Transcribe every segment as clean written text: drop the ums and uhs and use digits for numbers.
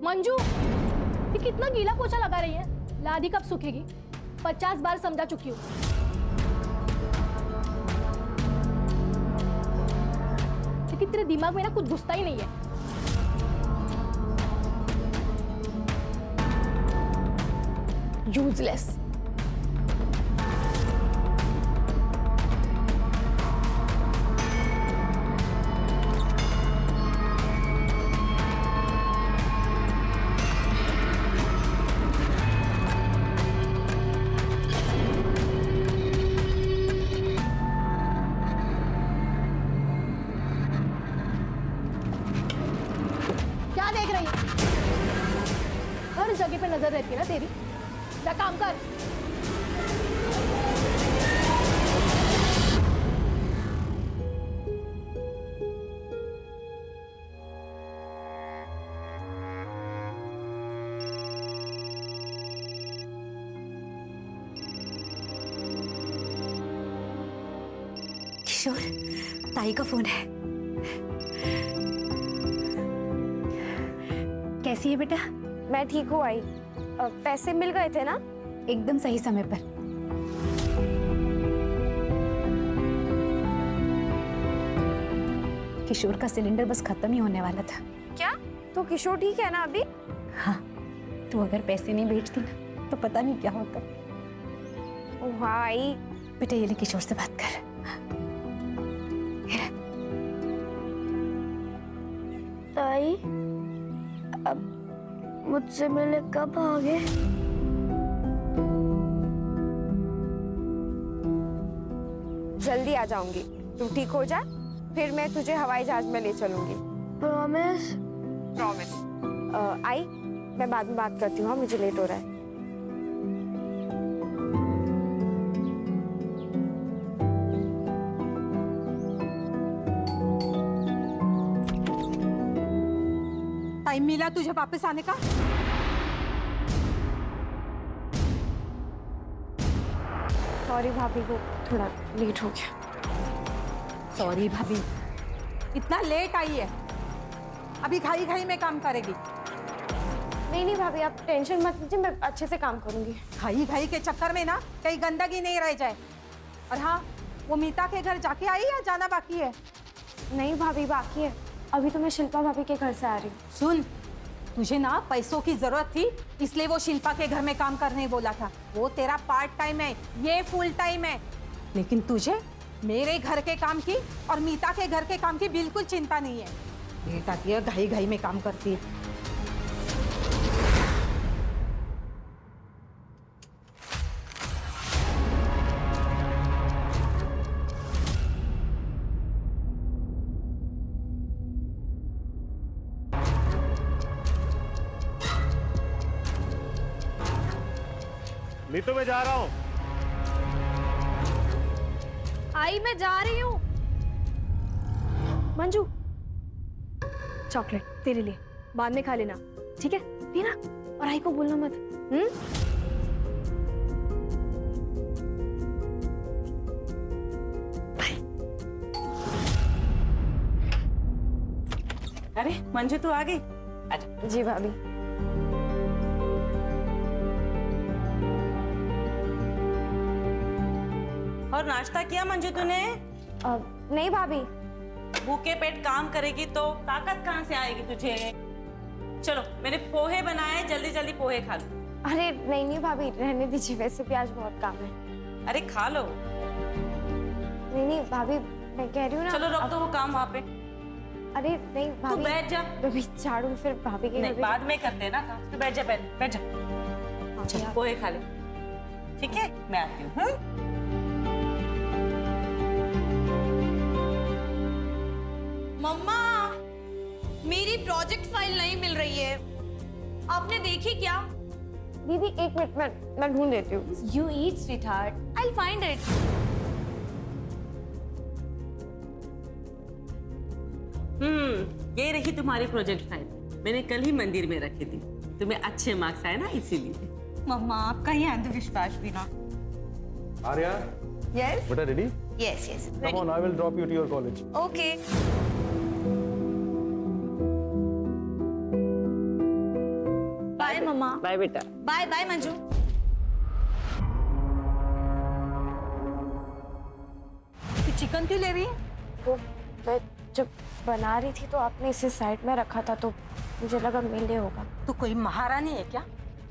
मंजू, ये कितना गीला पोछा लगा रही है? लादी कब सूखेगी? 50 बार समझा चुकी हूँ। लेकिन तेरे दिमाग में ना कुछ घुसता ही नहीं है। यूजलेस। क्या देख रही है? हर जगह पे नजर रहती है ना तेरी। जा काम कर। किशोर, ताई का फोन है। कैसी है बेटा? मैं ठीक हूँ आई। पैसे मिल गए थे ना? एकदम सही समय पर। किशोर का सिलेंडर बस खत्म ही होने वाला था। क्या? तो किशोर ठीक है ना अभी? हाँ, तू अगर पैसे नहीं भेजती ना तो पता नहीं क्या होता। ओह हाँ आई। बेटा ये ले, किशोर से बात कर। ताई, अब मुझसे मिलने कब आओगे? जल्दी आ जाऊंगी। तू ठीक हो जा, फिर मैं तुझे हवाई जहाज में ले चलूंगी। प्रॉमिस? प्रॉमिस। आई, मैं बाद में बात करती हूँ। हाँ, मुझे लेट हो रहा है। टाइम मिला तुझे वापस आने का? सॉरी भाभी, वो थोड़ा लेट हो गया। सॉरी भाभी, इतना लेट आई है, अभी घाई घाई में काम करेगी। नहीं भाभी, आप टेंशन मत लीजिए, मैं अच्छे से काम करूंगी। घाई घाई के चक्कर में ना कहीं गंदगी नहीं रह जाए। और हाँ, वो मीता के घर जाके आई या जाना बाकी है? नहीं भाभी, बाकी है। अभी तो मैं शिल्पा भाभी के घर से आ रही हूँ। सुन, तुझे ना पैसों की जरूरत थी, इसलिए वो शिल्पा के घर में काम करने बोला था। वो तेरा पार्ट टाइम है, ये फुल टाइम है। लेकिन तुझे मेरे घर के काम की और मीता के घर के काम की बिल्कुल चिंता नहीं है। बेटा ये घाई घाई में काम करती है। मीतू, मैं जा रहा हूँ। आई, मैं जा रही हूँ। मंजू, चॉकलेट तेरे लिए, बाद में खा लेना, ठीक है? लेना, और आई को बोलना मत। अरे मंजू, तू आ गई? अच्छा। जी भाभी। और नाश्ता किया मंजू तूने? नहीं भाभी। भूखे पेट काम करेगी तो ताकत कहाँ से आएगी तुझे? चलो, मैंने पोहे बनाए, जल्दी जल्दी पोहे खा लो। अरे नहीं भाभी, रहने दीजिए, वैसे भी आज बहुत काम है। अरे खा लो। नहीं भाभी, मैं कह रही हूँ ना। चलो रख दो वो काम वहाँ पे। अरे नहीं तू भाभी, बैठ जा। अभी झाड़ू फिर भाभी के नहीं, घर बाद में करते हैं ना काम। तू बैठ जा, बैठ जा। चलो पोहे खा ले, ठीक है? मैं आती हूँ। मम्मा, मेरी प्रोजेक्ट फाइल नहीं मिल रही है। आपने देखी क्या? दीदी एक मिनट, मैं ढूंढ देती हूँ। You eat, sweetheart. I'll find it. ये रही तुम्हारी प्रोजेक्ट फाइल। मैंने कल ही मंदिर में रखी थी। तुम्हें अच्छे मार्क्स आए ना, इसीलिए। मम्मा, आपका ही अंधविश्वास भी ना। आर्या, यस बेटा ready? Yes yes Come on, I will drop you to your college. Okay. मम्मा। बाय बेटा। Bye bye Manju. तू चिकन क्यों ले रही है? वो मैं जब बना रही थी तो आपने इसे साइड में रखा था तो मुझे लगा मेरे लिए होगा। तू कोई महारानी है क्या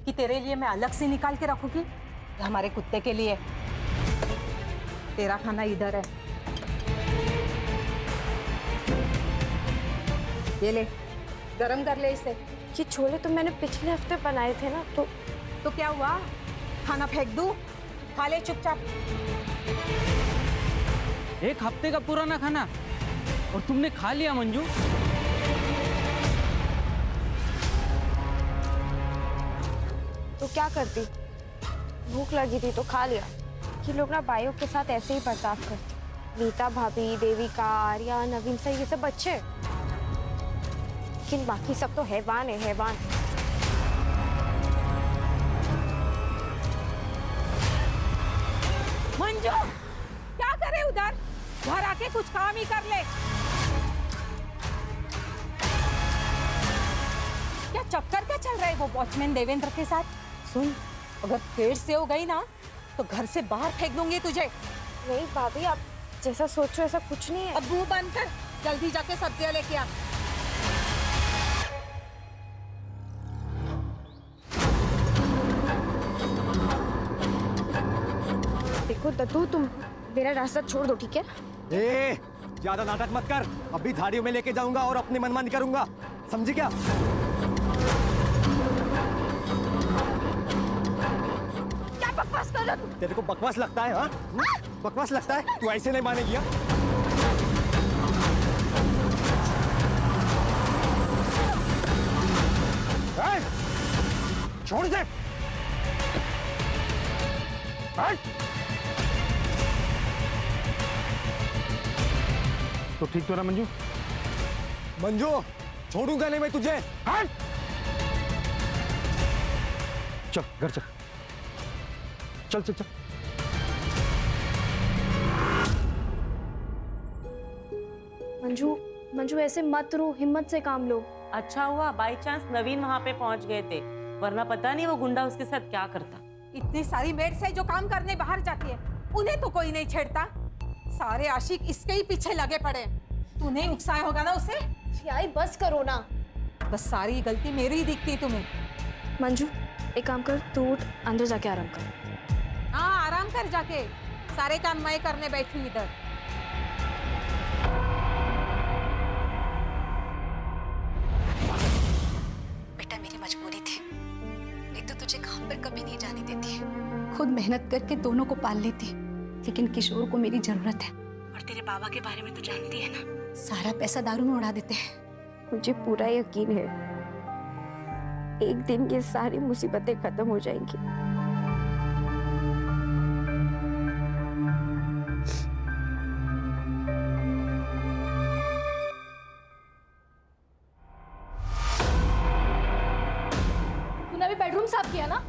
कि तेरे लिए मैं अलग से निकाल के रखूंगी? ये हमारे कुत्ते के लिए। तेरा खाना इधर है, ये ले, गरम कर ले इसे। ये छोले तो मैंने पिछले हफ्ते बनाए थे ना, तो क्या हुआ, खाना फेंक दूं? खा ले चुपचाप। एक हफ्ते का पुराना खाना और तुमने खा लिया मंजू? तो क्या करती, भूख लगी थी तो खा लिया। ये लोग ना बाइयों के साथ ऐसे ही बर्ताव करते। नीता भाभी, देविका, आर्या, नवीन सर, ये सब अच्छे, लेकिन बाकी सब तो हैवान है, हैवान। मंजू क्या करे उधर? घर आके कुछ काम ही कर ले। क्या चक्कर क्या चल रहा है वो वॉचमैन देवेंद्र के साथ? सुन, अगर पेट से हो गई ना तो घर से बाहर फेंक दूंगी तुझे। नहीं भाभी, आप जैसा सोचो ऐसा कुछ नहीं है। अब मुंह बंद कर, जल्दी जाके सब्जियां लेके आ। देखो दत्तू, तुम मेरा रास्ता छोड़ दो, ठीक है? ए, ज्यादा नाटक मत कर। अभी धाड़ियों में लेके जाऊंगा और अपनी मनमानी करूंगा, समझी क्या? क्या बकवास कर रहे हो तुम? तेरे को बकवास लगता है? हाँ, बकवास लगता है? तू ऐसे नहीं मानेगी। हाँ? छोड़ दे। हाँ? तो ठीक तो ना मंजू? मंजू, छोड़ूंगा नहीं मैं तुझे। हाँ? चल घर चल, चल चल चल। मंजू, मंजू ऐसे मत रो, हिम्मत से काम लो। अच्छा हुआ बाई चांस नवीन वहाँ पे पहुँच गए थे, वरना पता नहीं वो गुंडा उसके साथ क्या करता। इतनी सारी मेड्स है जो काम करने बाहर जाती है, उन्हें तो कोई नहीं छेड़ता। सारे आशिक इसके ही पीछे लगे पड़े। तूने उकसाया होगा ना उसे? यार बस करो ना। बस सारी गलती मेरी ही दिखती तुम्हें। मंजू एक काम कर, तू उठ, अंदर जाके आराम कर। हाँ आराम कर जाके, सारे काम मैं करने बैठी हूँ इधर। बेटा मेरी मजबूरी थी, नहीं तो तुझे काम पर कभी नहीं जाने देती। खुद मेहनत करके दोनों को पाल लेती, लेकिन किशोर को मेरी जरूरत है। और तेरे बाबा के बारे में तो जानती है ना, सारा पैसा दारू में उड़ा देते हैं। मुझे पूरा यकीन है एक दिन ये सारी मुसीबतें खत्म हो जाएंगी। तूने अभी बेडरूम साफ किया ना?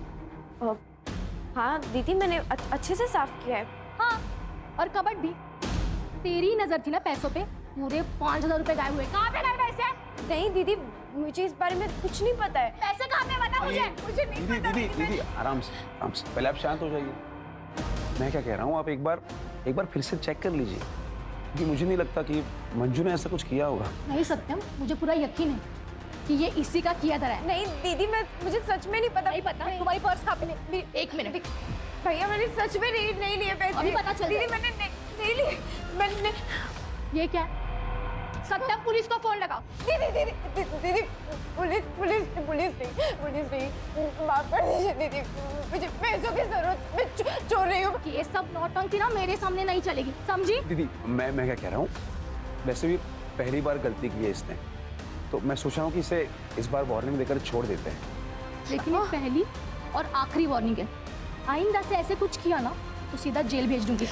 हाँ दीदी, मैंने अच्छे से साफ किया है। हाँ, और कबर्ड भी। तेरी नजर थी ना पैसों पे, पूरे 5,000 रुपए गायब हुए। कहाँ पे गए पैसे? नहीं दीदी, मुझे इस बारे में कुछ नहीं पता है। पैसे कहाँ पे? बता मुझे नहीं पता। दीदी आराम से पहले आप शांत हो जाइए। मैं क्या कह रहा हूँ, आप एक बार फिर से चेक कर लीजिए, क्योंकि मुझे नहीं लगता कि मंजू ने ऐसा कुछ किया होगा। नहीं सत्यम, मुझे पूरा यकीन है कि ये इसी का किया धरा है। नहीं दीदी, मुझे सच में नहीं पता। नहीं पता? तुम्हारी पर्स कहाँ पे? एक मिनट। भैया मैंने सच में नहीं लिए पैसे। अभी पता चल दीदी मैंने नहीं लिए। मैंने ये क्या है? सत्यम, पुलिस को फोन लगाओ। दीदी पुलिस नहीं, माफ कर दीजिए दीदी, मुझे पैसों की जरूरत, मैं चोर रही हूँ। ये सब नौटंकी ना मेरे सामने नहीं चलेगी, समझी? दीदी मैं क्या कह रहा हूँ, वैसे भी पहली बार गलती की है इसने, तो मैं सोच रहा हूँ कि इसे इस बार वार्निंग देकर छोड़ देते हैं। लेकिन ये पहली और आखिरी वार्निंग है। आइंदा से ऐसे कुछ किया ना तो सीधा जेल भेज दूंगी।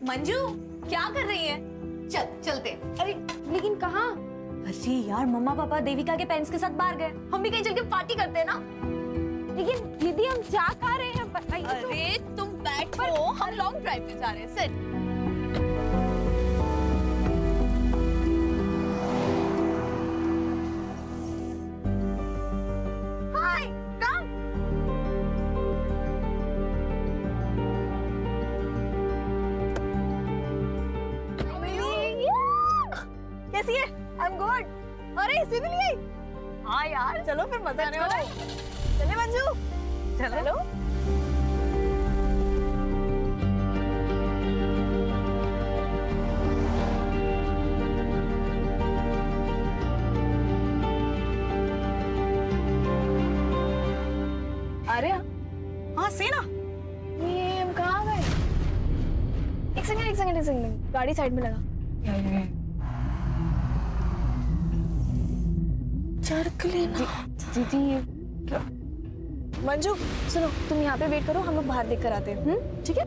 मंजू क्या कर रही है? चलते। अरे लेकिन कहाँ? अरे यार, मम्मा पापा देविका के पेरेंट्स के साथ बाहर गए, हम भी कहीं चल के पार्टी करते हैं ना। लेकिन दीदी हम जा कहाँ रहे हैं बताइए तो। अरे तुम बैठो, हम लॉन्ग ड्राइव पे जा रहे हैं। सिट। कैसी है? I am good. अरे इसी भी लिए? हाँ यार, चलो फिर मजा आने वाला है। चले मंजू, चलो। अरे हाँ सीना, ये हम कहाँ गए? एक सेकंड, गाड़ी साइड में लगा। चरक लेना। दीदी मंजू सुनो, तुम यहाँ पे वेट करो, हम लोग बाहर देख कर आते हैं। ठीक है?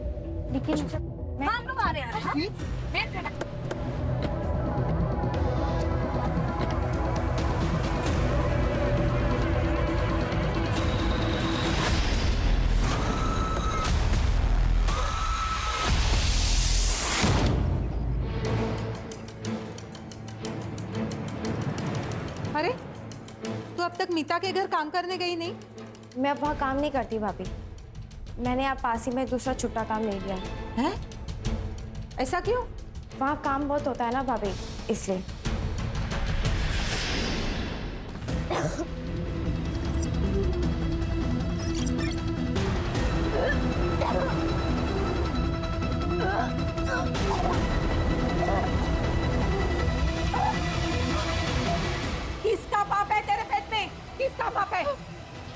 लेकिन हाँ हम लोग आ रहे हैं। वेट करना। अरे तू अब तक मीता के घर काम करने गई नहीं? मैं अब वहाँ काम नहीं करती भाभी। मैंने अब पास ही में दूसरा छुट्टा काम ले लिया है। हैं? ऐसा क्यों? वहाँ काम बहुत होता है ना भाभी, इसलिए। किसका पाप है तेरे पेट में? किसका पाप है?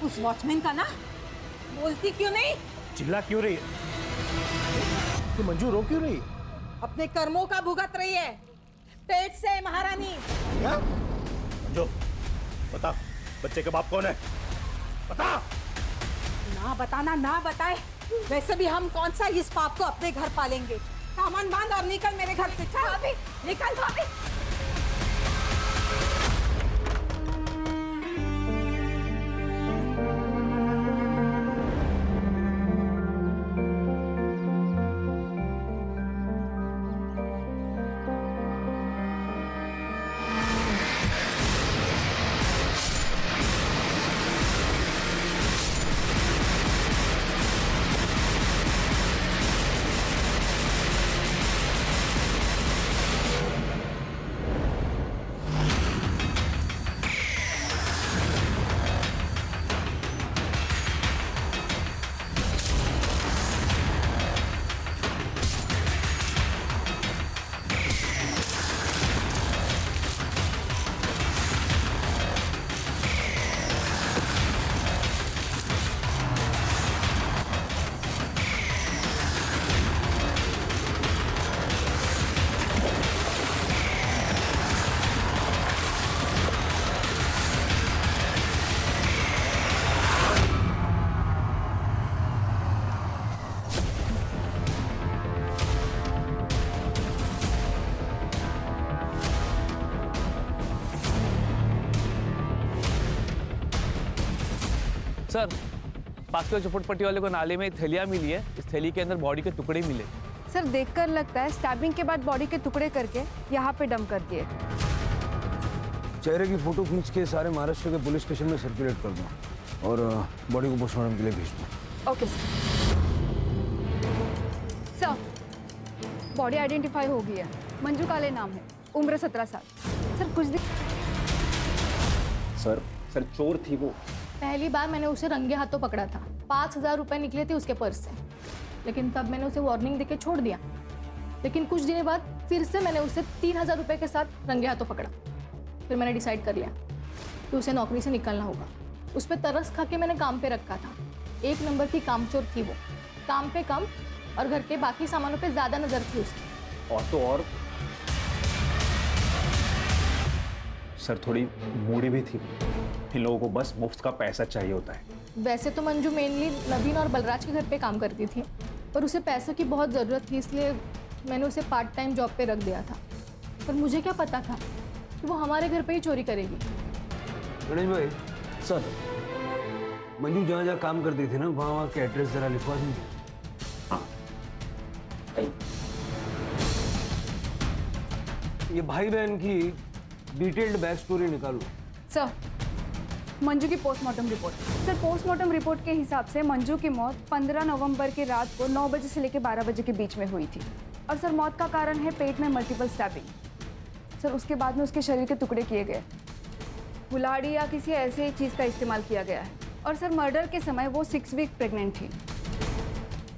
उस वॉचमैन का ना? बोलती क्यों नहीं? चिल्ला क्यों रही है? तू मंजू रो क्यों रही है? अपने कर्मों का भुगत रही है, पेट से महारानी। क्या? जो बता, बच्चे का बाप कौन है? बता। ना बताना ना बताए, वैसे भी हम कौन सा इस पाप को अपने घर पालेंगे। सामान बांध और निकल मेरे घर से। चल भाभी, निकल भाभी। सर, पास के झोपड़पट्टी वाले को नाले में थैलियाँ मिली है। इस थैली के अंदर बॉडी के टुकड़े मिले। सर देखकर लगता है स्टैबिंग के बाद बॉडी के टुकड़े करके यहाँ पे डंप कर दिए। चेहरे की फोटो खींच के सारे महाराष्ट्र के पुलिस स्टेशन में सर्कुलेट कर दो और बॉडी को पोस्टमार्टम के लिए भेज दो। Okay sir. बॉडी आइडेंटिफाई हो गई है। मंजू काले नाम है, उम्र 17 साल। सर कुछ दिन सर चोर थी वो। पहली बार मैंने उसे रंगे हाथों पकड़ा था। 5,000 रुपए निकले थे उसके पर्स से, लेकिन तब मैंने उसे वार्निंग देके छोड़ दिया। लेकिन कुछ दिनों बाद फिर से मैंने उसे 3,000 रुपए के साथ रंगे हाथों पकड़ा। फिर मैंने डिसाइड कर लिया कि उसे नौकरी से निकालना होगा। उस पर तरस खा के मैंने काम पे रखा था। 1 नंबर की कामचोर थी वो। काम पे कम और घर के बाकी सामानों पे ज़्यादा नज़र थी उसकी। और तो और सर थोड़ी मूडी भी थी। इन लोगों को बस मुफ्त का पैसा चाहिए होता है। वैसे तो मंजू मेनली नवीन और बलराज के घर पे काम करती थी, पर उसे पैसों की बहुत ज़रूरत थी, इसलिए मैंने उसे पार्ट टाइम जॉब पे रख दिया था। पर मुझे क्या पता था कि वो हमारे घर पे ही चोरी करेगी। गणेश भाई सर, मंजू जहाँ जहाँ काम करती थी ना, वहाँ के एड्रेस जरा लिखवा दीजिए। ये भाई बहन की डिटेल्ड बैक स्टोरी निकालो। सर मंजू की postmortem report. Sir postmortem report के हिसाब से मंजू की मौत 15 नवंबर की रात को 9 बजे से लेकर 12 बजे के बीच में हुई थी। और सर मौत का कारण है पेट में मल्टीपल स्टैबिंग। सर उसके बाद में उसके शरीर के टुकड़े किए गए, कुल्हाड़ी या किसी ऐसे चीज़ का इस्तेमाल किया गया है। और सर मर्डर के समय वो 6 वीक प्रेग्नेंट थी।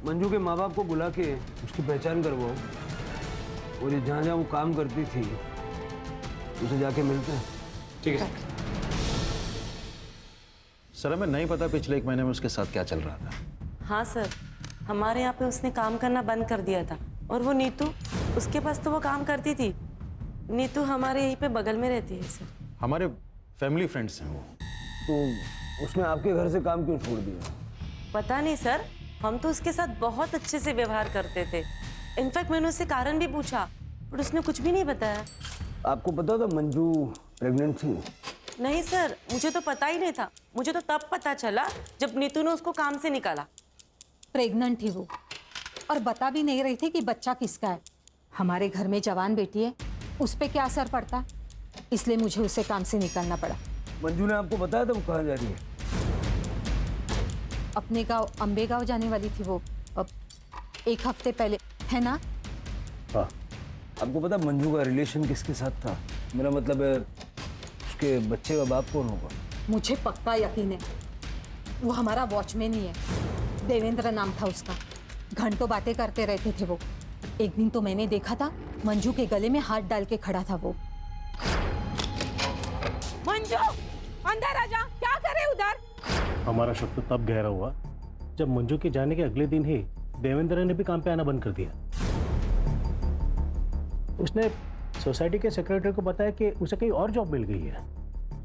मंजू के माँ बाप को बुला के उसकी पहचान करवाओ, और ये जहाँ जहाँ वो काम करती थी उसे जाके मिलते हैं। ठीक है सर, हमें नहीं पता पिछले 1 महीने में उसके साथ क्या चल रहा था। हाँ सर, हमारे यहाँ पे उसने काम करना बंद कर दिया था। और वो नीतू, उसके पास तो वो काम करती थी। नीतू हमारे यहीं पे बगल में रहती है सर। हमारे फैमिली फ्रेंड्स हैं वो। तो उसने आपके घर से काम क्यों छोड़ दिया? पता नहीं सर, हम तो उसके साथ बहुत अच्छे से व्यवहार करते थे। इनफैक्ट मैंने उससे कारण भी पूछा, पर उसने कुछ भी नहीं बताया। आपको पता था मंजू प्रेग्नेंट थी? नहीं सर, मुझे तो पता ही नहीं था। मुझे तो तब पता चला जब नीतू ने उसको काम से निकाला। प्रेग्नेंट थी वो, और बता भी नहीं रही थी कि बच्चा किसका है। हमारे घर में जवान बेटी है, उस पर क्या असर पड़ता, इसलिए मुझे उसे काम से निकालना पड़ा। मंजू ने आपको बताया था वो कहाँ जा रही है? अपने गांव अंबेगांव जाने वाली थी वो, अब 1 हफ्ते पहले, है ना? हाँ। आपको पता मंजू का रिलेशन किसके साथ था? मेरा मतलब है उसके बच्चे का बाप कौन होगा? मुझे पक्का यकीन है वो हमारा वॉचमैन ही है। देवेंद्र नाम था उसका। घंटों बातें करते रहते थे वो। एक दिन तो मैंने देखा था मंजू के गले में हाथ डाल के खड़ा था वो। मंजू, अंदर आजा, क्या करे उधर? हमारा शक तो तब गहरा हुआ जब मंजू के जाने के अगले दिन ही देवेंद्र ने भी काम पे आना बंद कर दिया। उसने सोसाइटी के सेक्रेटरी को बताया कि उसे कहीं और जॉब मिल गई है।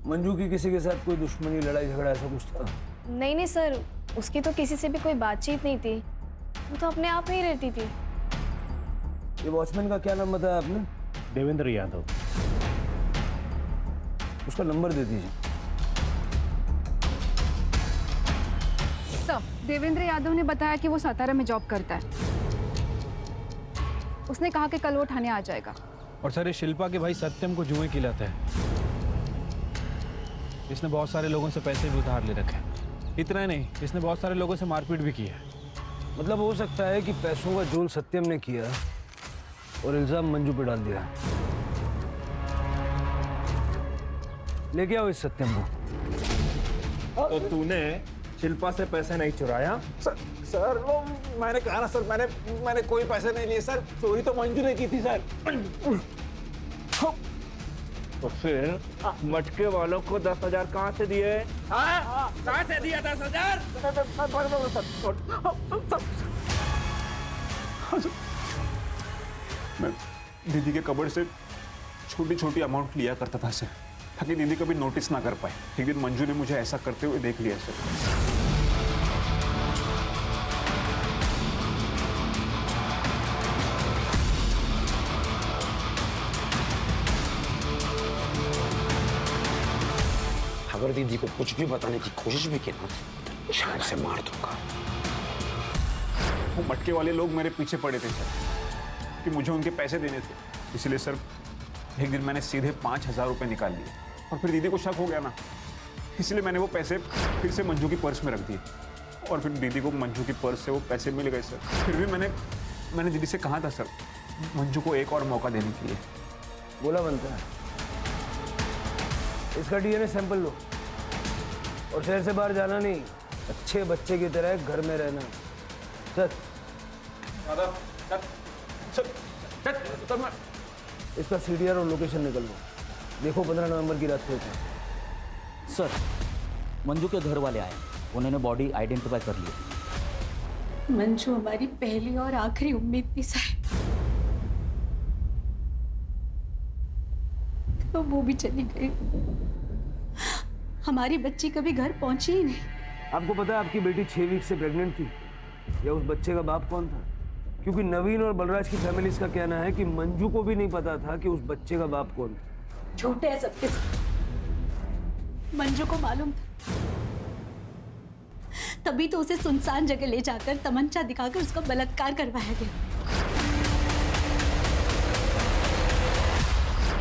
मंजू की किसी के साथ कोई दुश्मनी, लड़ाई झगड़ा ऐसा कुछ था? नहीं सर, उसकी तो किसी से भी कोई बातचीत नहीं थी। वो तो अपने आप में ही रहती थी। ये वॉचमैन का क्या नाम बताया आपने? देवेंद्र यादव। उसका नंबर दे दीजिए। सर, देवेंद्र यादव ने बताया कि वो सातारा में जॉब करता है। उसने कहा कि कल वो थाने आ जाएगा। और सर, ये शिल्पा के भाई सत्यम को जुए खिलाता है। इसने बहुत सारे लोगों से पैसे भी उधार ले रखे हैं। इतना नहीं, इसने बहुत सारे लोगों से मारपीट भी की है। मतलब हो सकता है कि पैसों का जोल सत्यम ने किया और इल्जाम मंजू पे डाल दिया। लेके आओ इस सत्यम को। तो तूने शिल्पा से पैसे नहीं चुराया? सर वो मैंने कहा ना सर, मैंने कोई पैसे नहीं लिए सर। चोरी तो मंजू ने की थी सर। तो फिर मटके वालों को 10,000 कहाँ से दिए? कहाँ से दिया 10,000? मैं दीदी के कबड़ से छोटी छोटी अमाउंट लिया करता था सर, ताकि दीदी कभी नोटिस ना कर पाए। एक दिन मंजू ने मुझे ऐसा करते हुए देख लिया सर। अगर दीदी को कुछ भी बताने की कोशिश भी की ना, जान से मार दूंगा। वो मटके वाले लोग मेरे पीछे पड़े थे सर कि मुझे उनके पैसे देने थे। इसलिए सर एक दिन मैंने सीधे 5,000 रुपये निकाल लिए, और फिर दीदी को शक हो गया ना, इसलिए मैंने वो पैसे फिर से मंजू की पर्स में रख दिए। और फिर दीदी को मंजू की पर्स से वो पैसे मिल गए सर। फिर भी मैंने दीदी से कहा था सर, मंजू को एक और मौका देने के लिए। बोला बनता है। इसका डीएनए सैंपल लो और शहर से बाहर जाना नहीं, अच्छे बच्चे की तरह घर में रहना। चल इसका सीडीआर और लोकेशन निकल लो। देखो 15 नवंबर की रात को। सर, मंजू के घर वाले आए, उन्होंने बॉडी आइडेंटिफाई कर ली। मंजू हमारी पहली और आखिरी उम्मीद थी साहब, तो वो भी चली गई। हमारी बच्ची कभी घर पहुंची ही नहीं। आपको पता है आपकी बेटी 6 वीक से प्रेग्नेंट थी? या उस बच्चे का बाप कौन था? क्योंकि नवीन और बलराज की फैमिली का कहना है कि मंजू को भी नहीं पता था कि उस बच्चे का बाप कौन था। झूठे है सबके सब। मंजू को मालूम था, तभी तो उसे सुनसान जगह ले जाकर तमंचा दिखाकर उसका बलात्कार करवाया गया।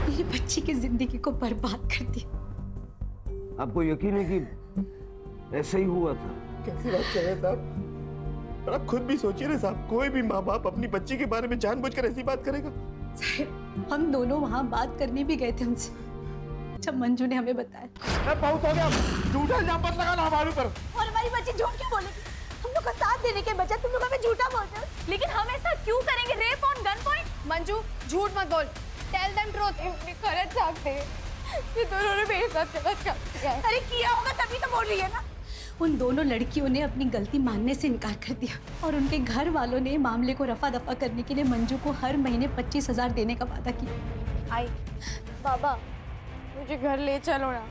मेरी बच्ची की जिंदगी को बर्बाद कर दिया। आपको यकीन है कि ऐसा ही हुआ था? कैसी बात कर रहे हैं साहब? और आप खुद भी सोचिए ना साहब, कोई भी माँ बाप अपनी बच्ची के बारे में जानबूझकर ऐसी बात करेगा? साहब, हम दोनों वहां बात करने भी गए थे उनसे, जब मंजू ने हमें बताया। बहुत हो गया, झूठा इल्जाम मत लगाना हमारे ऊपर। और हमारी बच्ची झूठ क्यों बोलेगी? हम लोग का साथ देने के बजाय तुम लोग हमें झूठा बोलते हो। लेकिन हम ऐसा क्यों करेंगे? Rape on gun point? Manju झूठ मत बोल, टेल देम ट्रूथ। गलत सकते ये दोनों ने मेरे साथ गलत कर दिया। अरे किया होगा तभी तो बोल रही है ना। उन दोनों लड़कियों ने अपनी गलती मानने से इनकार कर दिया और उनके घर वालों ने मामले को रफा दफा करने के लिए मंजू को हर महीने 25,000 देने का वादा किया। आई बाबा, मुझे घर ले चलो ना,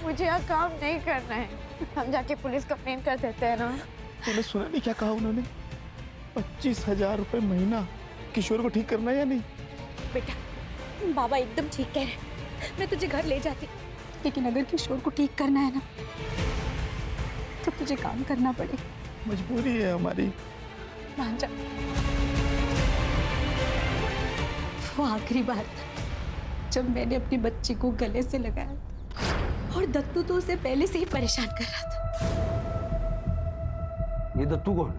मुझे यहाँ काम नहीं करना है। हम जाके पुलिस कंप्लेन कर देते हैं ना। तूने सुना नहीं क्या कहा उन्होंने? 25,000 रुपए महीना। किशोर को ठीक करना है या नहीं? बेटा, बाबा एकदम ठीक कह रहे हैं। मैं तुझे घर ले जाती, लेकिन अगर किशोर को ठीक करना है ना, तो तुझे काम करना पड़ेगा। मजबूरी है हमारी। मान जा। वो आखिरी बार था जब मैंने अपनी बच्ची को गले से लगाया था, और दत्तू तो उसे पहले से ही परेशान कर रहा था। ये दत्तू कौन है?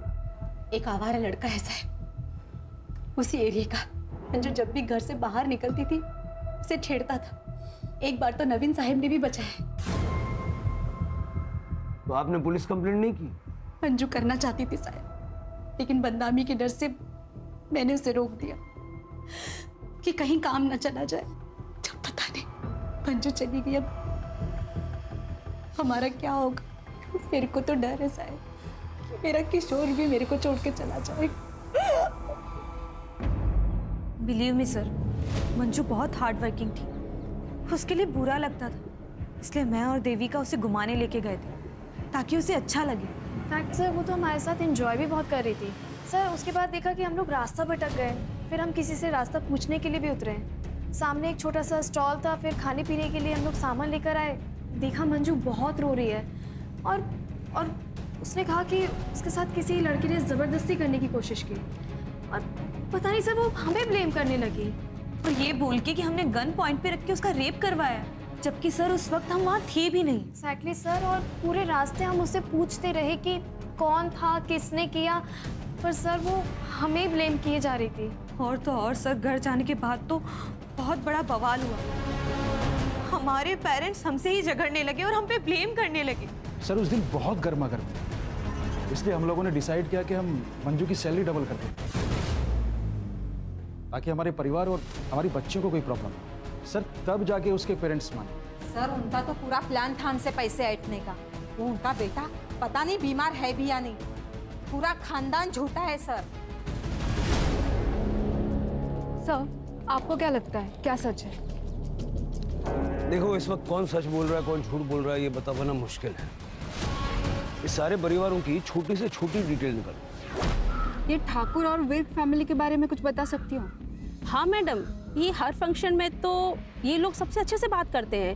एक आवारा लड़का है साहब, उसी एरिया का, जो जब भी घर से बाहर निकलती थी उसे छेड़ता था। एक बार तो नवीन साहब ने भी बचाया। तो आपने पुलिस कंप्लेंट नहीं की? मंजू करना चाहती थी साहब, लेकिन बदनामी के डर से मैंने उसे रोक दिया कि कहीं काम न चला जाए। जब पता नहीं मंजू चली गई, अब हमारा क्या होगा? मेरे को तो डर है साहब कि मेरा किशोर भी मेरे को छोड़ के चला जाएगा। बिलीव मी सर, मंजू बहुत हार्ड वर्किंग थी। उसके लिए बुरा लगता था, इसलिए मैं और देविका उसे घुमाने लेके गए थे ताकि उसे अच्छा लगे। फैक्ट सर, वो तो हमारे साथ एंजॉय भी बहुत कर रही थी। सर, उसके बाद देखा कि हम लोग रास्ता भटक गए, फिर हम किसी से रास्ता पूछने के लिए भी उतरे। सामने एक छोटा सा स्टॉल था, फिर खाने पीने के लिए हम लोग सामान लेकर आए। देखा मंजू बहुत रो रही है, और उसने कहा कि उसके साथ किसी लड़के ने ज़बरदस्ती करने की कोशिश की, और पता नहीं सर वो हमें ब्लेम करने लगी, और ये बोल के कि हमने गन पॉइंट पे रख के उसका रेप करवाया, जबकि सर उस वक्त हम वहाँ थे भी नहीं। एक्जैक्टली सर, और पूरे रास्ते हम उससे पूछते रहे कि कौन था, किसने किया, पर सर वो हमें ब्लेम किए जा रही थी। और तो और सर, घर जाने के बाद तो बहुत बड़ा बवाल हुआ। हमारे पेरेंट्स हमसे ही झगड़ने लगे और हम पे ब्लेम करने लगे। सर उस दिन बहुत गर्मा गर्म, इसलिए हम लोगों ने डिसाइड किया कि हम मंजू की सैलरी डबल कर दें, ताकि हमारे परिवार और हमारी बच्चियों को कोई प्रॉब्लम ना। सर तब जाके उसके पेरेंट्स माने। सर उनका तो पूरा प्लान था हमसे पैसे ऐंठने का। वो उनका बेटा पता नहीं बीमार है भी या नहीं, पूरा खानदान झूठा है सर। सर, आपको क्या लगता है, क्या सच है? देखो, इस वक्त कौन सच बोल रहा है, कौन झूठ बोल रहा है, ये बता पाना मुश्किल है। इस सारे परिवारों की छोटी से छोटी डिटेल निकालो। ये ठाकुर और विर्क फैमिली के बारे में कुछ बता सकती हो? हाँ मैडम, ये हर फंक्शन में तो ये लोग सबसे अच्छे से बात करते हैं।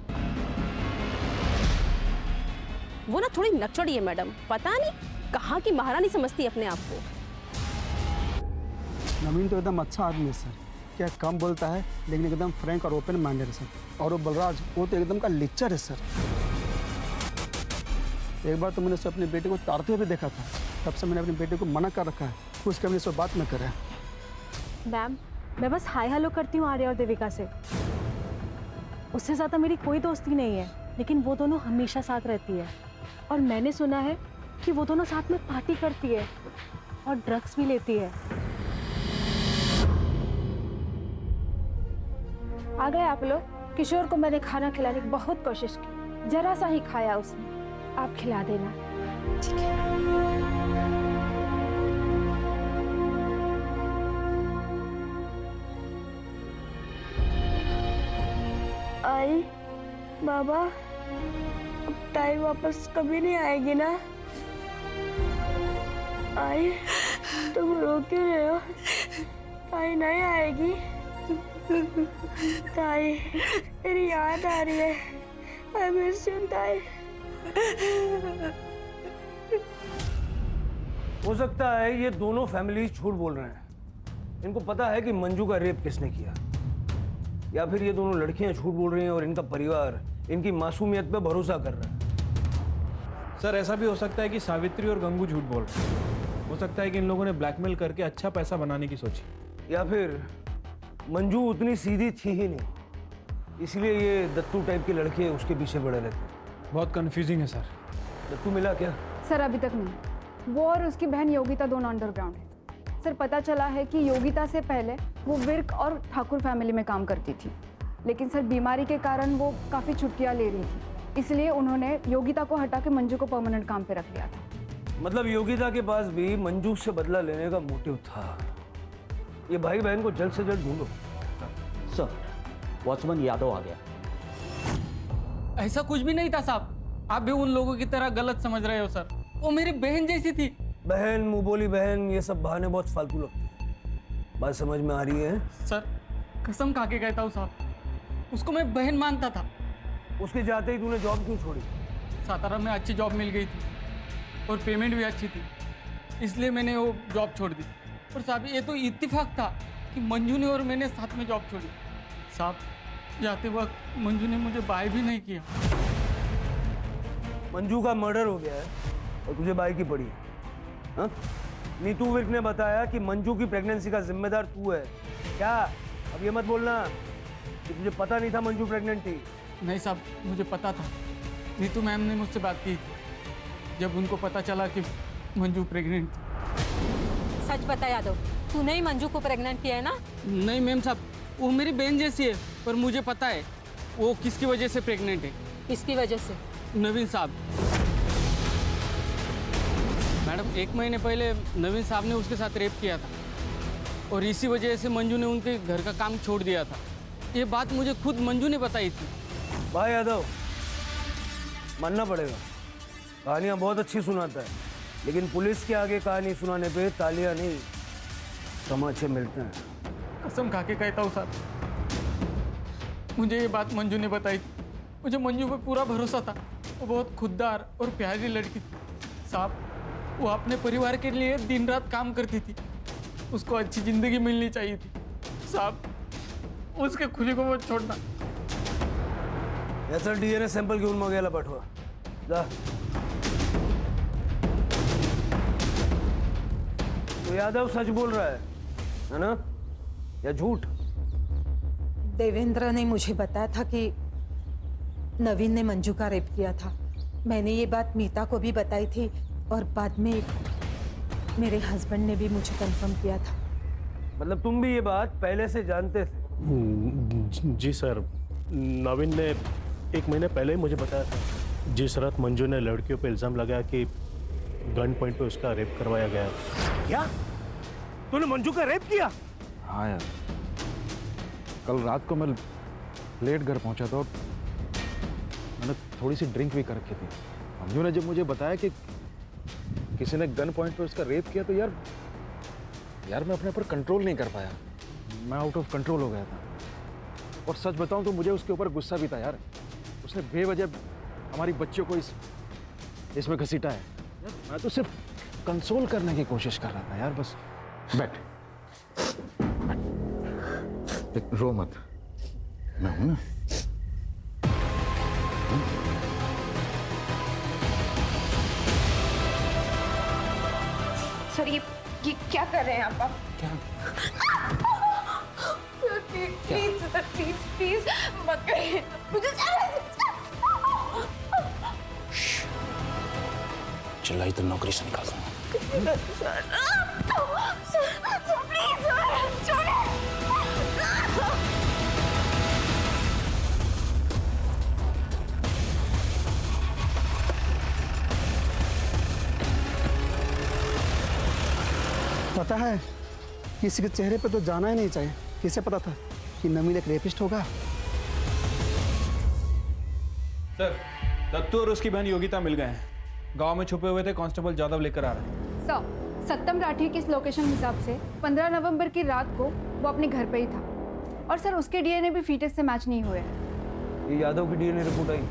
वो ना थोड़ी नकचड़ी है मैडम, पता नहीं कहाँ की महारानी समझती है अपने आप को। नवीन तो एकदम अच्छा आदमी है सर, क्या कम बोलता है लेकिन एकदम फ्रैंक और ओपन माइंडेड है सर। और वो बलराज, वो तो एकदम का लिच्चर है सर। एक बार तो मैंने उसे अपनी बेटे को तारते हुए देखा था, तब से मैंने अपनी बेटे को मना कर रखा है, उसके हमने सब बात न करें। मैम, मैं बस हाय हेलो करती हूँ आर्या और देविका से, उससे ज़्यादा मेरी कोई दोस्ती नहीं है, लेकिन वो दोनों हमेशा साथ रहती है। और मैंने सुना है कि वो दोनों साथ में पार्टी करती है और ड्रग्स भी लेती है। आ गए आप लोग। किशोर को मैंने खाना खिलाने की बहुत कोशिश की, जरा सा ही खाया उसने, आप खिला देना। ठीक है। आई बाबा, अब टाइम वापस कभी नहीं आएगी ना? आई तुम रो क्यों रहे हो? ताई नहीं आएगी? ताई मेरी याद आ रही है, आई मिस यू ताई। हो सकता है ये दोनों फैमिली झूठ बोल रहे हैं, इनको पता है कि मंजू का रेप किसने किया, या फिर ये दोनों लड़कियां झूठ बोल रही हैं और इनका परिवार इनकी मासूमियत पे भरोसा कर रहा है। सर ऐसा भी हो सकता है कि सावित्री और गंगू झूठ बोल रहे हैं। हो सकता है कि इन लोगों ने ब्लैकमेल करके अच्छा पैसा बनाने की सोची। या फिर मंजू उतनी सीधी थी ही नहीं, इसलिए ये दत्तू टाइप के लड़के उसके पीछे पड़े रहते हैं। बहुत कंफ्यूजिंग है सर। दत्तू मिला क्या? सर अभी तक नहीं। वो और उसकी बहन योगिता दोनों अंडरग्राउंड है। सर पता चला है कि योगिता से पहले वो विर्क और ठाकुर फैमिली में काम करती थी, लेकिन सर बीमारी के कारण वो काफ़ी छुट्टियाँ ले रही थी, इसलिए उन्होंने योगिता को हटा के मंजू को परमानेंट काम पे रख लिया था। मतलब योगिता के पास भी मंजू से बदला लेने का मोटिव था। ये भाई बहन को जल्द से जल्द ढूंढो। सर, वॉचमैन यादव आ गया। ऐसा कुछ भी नहीं था साहब, आप भी उन लोगों की तरह गलत समझ रहे हो सर। वो मेरी बहन जैसी थी। बहन, मुंह बोली बहन, ये सब बहाने बहुत फालतू लगते हैं। बात समझ में आ रही है? सर कसम खा के कहता हूँ साहब, उसको मैं बहन मानता था। उसके जाते ही तूने जॉब क्यों छोड़ी? सातारा में अच्छी जॉब मिल गई थी और पेमेंट भी अच्छी थी, इसलिए मैंने वो जॉब छोड़ दी। और साहब ये तो इत्तेफाक था कि मंजू ने और मैंने साथ में जॉब छोड़ी। साहब जाते वक्त मंजू ने मुझे बाय भी नहीं किया। मंजू का मर्डर हो गया है और तुझे बाय की पड़ी है, हाँ? नीतू विर्क ने बताया कि मंजू की प्रेगनेंसी का जिम्मेदार तू है। क्या? अब ये मत बोलना कि तुझे पता नहीं था मंजू प्रेग्नेंट थी। नहीं साहब, मुझे पता था। नीतू मैम ने मुझसे बात की थी जब उनको पता चला कि मंजू प्रेग्नेंट थी। सच बता यादव, तूने ही मंजू को प्रेग्नेंट किया है ना? नहीं मैम साहब, वो मेरी बहन जैसी है, पर मुझे पता है वो किसकी वजह से प्रेग्नेंट है। किसकी वजह से? नवीन साहब। मैडम 1 महीने पहले नवीन साहब ने उसके साथ रेप किया था और इसी वजह से मंजू ने उनके घर का काम छोड़ दिया था। ये बात मुझे खुद मंजू ने बताई थी। भाई यादव, मानना पड़ेगा, कहानियाँ बहुत अच्छी सुनाता है, लेकिन पुलिस के आगे कहानी सुनाने पे तालियां नहीं तमाचे मिलते हैं। कसम खा के कहता हूँ साहब, मुझे ये बात मंजू ने बताई थी। मुझे मंजू पे पूरा भरोसा था। वो बहुत खुददार और प्यारी लड़की थी साहब। वो अपने परिवार के लिए दिन रात काम करती थी। उसको अच्छी जिंदगी मिलनी चाहिए थी साहब। उसके खुली को मत छोड़ना। याचा DNA सॅम्पल घेऊन मग याला पाठवा जा। तो यादव सच बोल रहा है ना, या झूठ? देवेंद्र ने मुझे बताया था कि नवीन ने मंजू का रेप किया था। मैंने ये बात मीता को भी बताई थी और बाद में मेरे हस्बैंड ने भी मुझे कंफर्म किया था। मतलब तुम भी ये बात पहले से जानते थे? जी सर, नवीन ने 1 महीने पहले ही मुझे बताया था। जिस रात मंजू ने लड़कियों पे इल्ज़ाम लगाया कि गन पॉइंट पे उसका रेप करवाया गया। क्या? तूने मंजू का रेप किया? हाँ यार, कल रात को मैं लेट घर पहुंचा था और मैंने थोड़ी सी ड्रिंक भी कर रखी थी। मंजू ने जब मुझे बताया कि किसी ने गन पॉइंट पे उसका रेप किया तो यार मैं अपने ऊपर कंट्रोल नहीं कर पाया। मैं आउट ऑफ कंट्रोल हो गया था। और सच बताऊं तो मुझे उसके ऊपर गुस्सा भी था यार। उसने बेवजह हमारी बच्चियों को इसमें घसीटा है। मैं तो सिर्फ कंसोल करने की कोशिश कर रहा था यार। बस बैठ, रो मत, मैं हूं ना। सर ये क्या कर रहे हैं आप? क्या? प्लीज सर, प्लीज मत करिए मुझे। चिल्लाई तो नौकरी से निकाल दूंगा। पता है, किसी के चेहरे पे तो जाना ही नहीं चाहिए। किसे पता था कि नवीन एक रेपिस्ट होगा? सर, दत्तू और उसकी बहन योगिता मिल गए हैं। गांव में छुपे हुए थे, कांस्टेबल जादव लेकर आ रहे हैं। सर, सत्यम राठी की इस लोकेशन हिसाब से 15 नवंबर की रात को वो अपने घर पे ही था और सर उसके डीएनए भी फीटस से मैच नहीं हुए हैं। ये यादव की डीएनए रिपोर्ट आई?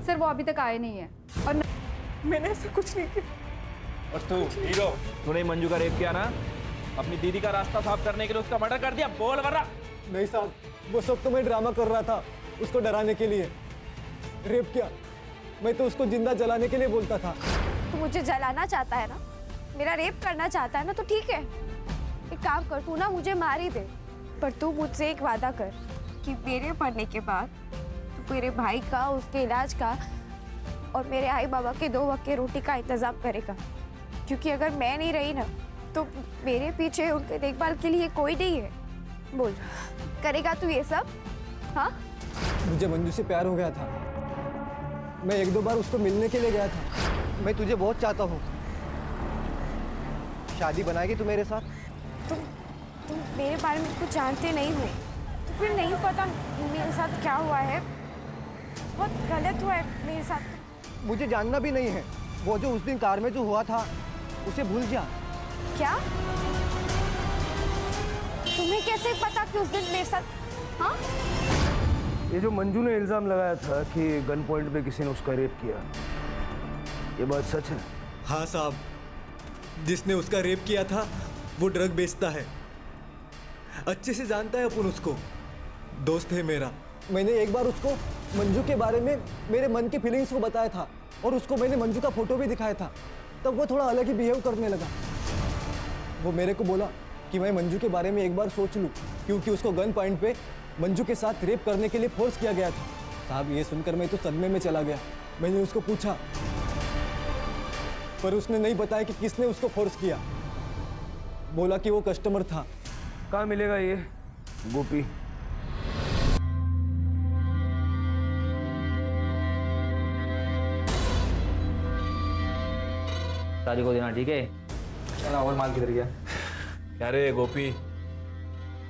सर वो अभी तक आए नहीं है और मैंने ऐसा कुछ नहीं किया। और तू हीरो, तूने मंजू का रेप किया ना? अपनी दीदी का रास्ता साफ करने के लिए उसका मर्डर कर दिया। बोल वरना। नहीं साहब, वो सब तो मैं ड्रामा कर रहा था उसको डराने के लिए। रेप किया? मैं तो उसको जिंदा जलाने के लिए बोलता था। तू मुझे जलाना चाहता है ना, मेरा रेप करना चाहता है ना, तो ठीक है, एक काम कर, तू ना मुझे मार ही दे, पर तू मुझसे एक वादा कर कि मेरे मरने के बाद तू मेरे भाई का, उसके इलाज का और मेरे आई बाबा के 2 वक्त के रोटी का इंतजाम करेगा, क्योंकि अगर मैं नहीं रही ना तो मेरे पीछे उनके देखभाल के लिए कोई नहीं है। बोल, करेगा तू ये सब? हाँ? मुझे मंजू से प्यार हो गया था। मैं 1-2 बार उसको मिलने के लिए गया था। मैं तुझे बहुत चाहता हूँ। शादी बनाएगी तू मेरे साथ? तुम मेरे बारे में कुछ जानते नहीं हो, तो फिर नहीं पता मेरे साथ क्या हुआ है। बहुत गलत हुआ है मेरे साथ। मुझे जानना भी नहीं है। वो जो उस दिन कार में जो हुआ था उसे भूल जा। क्या? तुम्हें कैसे पता कि उस दिन मेरे साथ? हाँ? ये जो मंजू ने इल्जाम लगाया था कि गन पॉइंट पे किसी ने उसका रेप किया, ये बात सच है? हाँ साहब, जिसने उसका रेप किया था वो ड्रग बेचता है। अच्छे से जानता है अपन उसको, दोस्त है मेरा। मैंने एक बार उसको मंजू के बारे में मेरे मन की फीलिंग्स को बताया था और उसको मैंने मंजू का फोटो भी दिखाया था। तब वो थोड़ा अलग ही बिहेव करने लगा। वो मेरे को बोला कि मैं मंजू के बारे में एक बार सोच लूं, क्योंकि उसको गन पॉइंट पे मंजू के साथ रेप करने के लिए फोर्स किया गया था। साहब, ये सुनकर मैं तो सदमे में चला गया। मैंने उसको पूछा, पर उसने नहीं बताया कि किसने उसको फोर्स किया। बोला कि वो कस्टमर था। कहाँ मिलेगा ये गोपी? शादी को देना, ठीक है? चला, और माल किधर गया? क्या रे गोपी,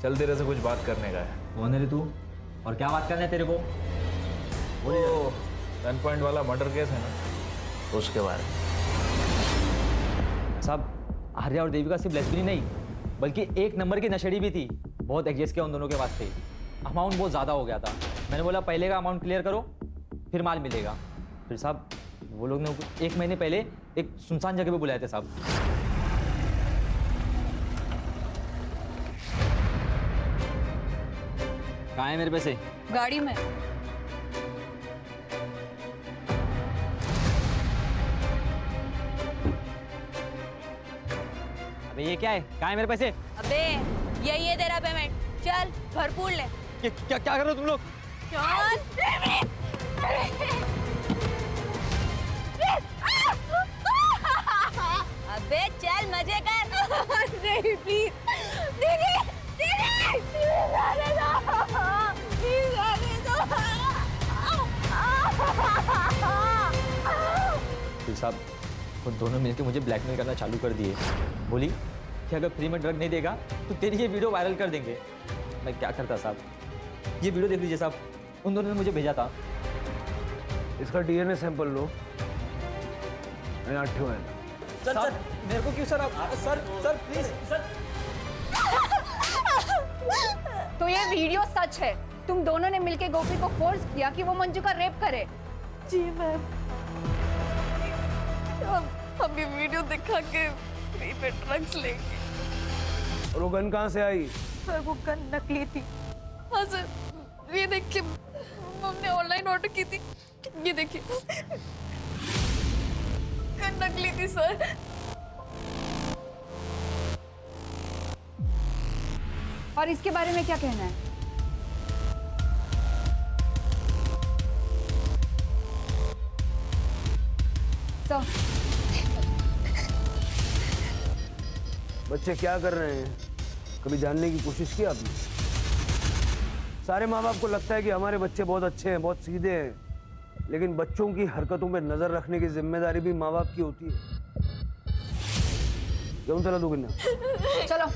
चल तेरे से कुछ बात करने का है। कौन है रे तू, और क्या बात करना है तेरे को? वो गन पॉइंट वाला मर्डर केस है ना, उसके बारे में। साहब, आर्या और देविका सिर्फ लेस्बियन नहीं बल्कि एक नंबर की नशेड़ी भी थी। बहुत एडजस्ट किया उन दोनों के वास्ते। अमाउंट बहुत ज़्यादा हो गया था। मैंने बोला पहले का अमाउंट क्लियर करो, फिर माल मिलेगा। फिर साहब वो लोग ने 1 महीने पहले एक सुनसान जगह पे बुलाए थे साहब। कहाँ है मेरे पैसे? गाड़ी में। अबे ये क्या है? कहाँ है मेरे पैसे? अबे यही है तेरा पेमेंट, चल भरपूर ले। क्या कर रहे हो तुम लोग? अबे चल मजे कर। नहीं प्लीज दीदी, दीदी आने दो, प्लीज आने दो। फिर साहब वो दोनों मिलकर मुझे ब्लैकमेल करना चालू कर दिए। बोली कि अगर फ्री में ड्रग नहीं देगा तो तेरी ये वीडियो वायरल कर देंगे। मैं क्या करता साहब? ये वीडियो देख लीजिए साहब, उन दोनों ने मुझे भेजा था। इसका डीएनए सैंपल लो। सर सर, मेरे को क्यों sir? Sir sir please sir. तो ये वीडियो सच है? तुम दोनों ने मिलके गोपी को फोर्स किया कि वो मंजू का रेप करे? जी मैम, हम ये वीडियो दिखा के फ्री पे ड्रग्स लेंगे। और वो गन कहाँ से आई? सर वो गन नकली थी। हाँ सर, ये देखिए, हमने ऑनलाइन ऑर्डर की थी। ये देखिए, गन नकली थी सर। और इसके बारे में क्या कहना है? बच्चे क्या कर रहे हैं? कभी जानने की कोशिश की आपने? सारे माँ बाप को लगता है कि हमारे बच्चे बहुत अच्छे हैं, बहुत सीधे हैं, लेकिन बच्चों की हरकतों पे नजर रखने की जिम्मेदारी भी माँ बाप की होती है। क्यों चला दो गिन्ना? चलो।